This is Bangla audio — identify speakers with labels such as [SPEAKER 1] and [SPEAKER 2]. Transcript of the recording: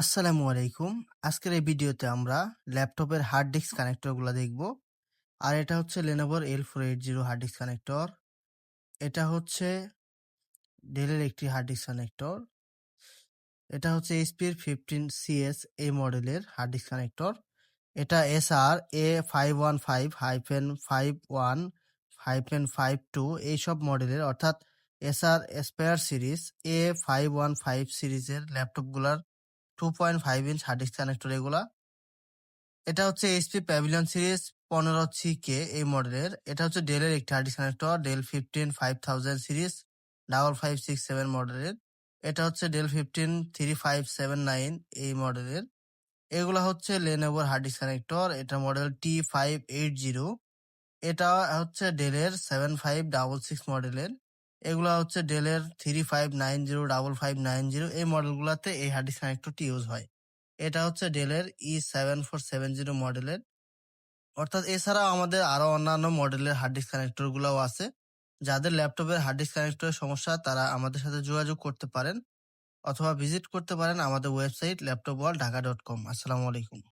[SPEAKER 1] আসসালামু আলাইকুম। আজকের এই ভিডিওতে আমরা ল্যাপটপের হার্ড ডিস্ক কানেক্টরগুলা দেখব। আর এটা হচ্ছে Lenovo L480 hard disk connector. এটা হচ্ছে ডেলের একটি হার্ড ডিস্ক কানেক্টর। এটা হচ্ছে HP এর 15CS এই মডেলের হার্ড ডিস্ক কানেক্টর। এটা SR A515-51-52 এইসব মডেলের অর্থাৎ SR Aspire সিরিজ A515 সিরিজের ল্যাপটপগুলার 2.5 ইঞ্চ হার্ড ডিস্ক কানেক্টর এগুলা। এটা হচ্ছে এইচপি প্যাভিলিয়ন সিরিজ 15C এই মডেলের। এটা হচ্ছে ডেলের একটি hard disk connector Dell 5000 series 5567 মডেলের। এটা হচ্ছে ডেল 3579 এই মডেলের। এগুলা হচ্ছে লেনোভোর হার্ড ডিস্ক কানেক্টর। এটা মডেল T580। এটা হচ্ছে ডেলের 7566 মডেলের। এগুলা হচ্ছে ডেলের 3590 এই মডেলগুলাতে এই হার্ড ডিস্ক কানেক্টরটি ইউজ হয়। এটা হচ্ছে ডেলের E7470 মডেলের। অর্থাৎ এছাড়াও আমাদের আরো অন্যান্য মডেলের হার্ড ডিস্ক কানেক্টর গুলাও আছে। যাদের ল্যাপটপের হার্ড ডিস্ক কানেক্টরের সমস্যা তারা আমাদের সাথে যোগাযোগ করতে পারেন অথবা ভিজিট করতে পারেন আমাদের ওয়েবসাইট laptopworldhaka.com। আসসালামু আলাইকুম।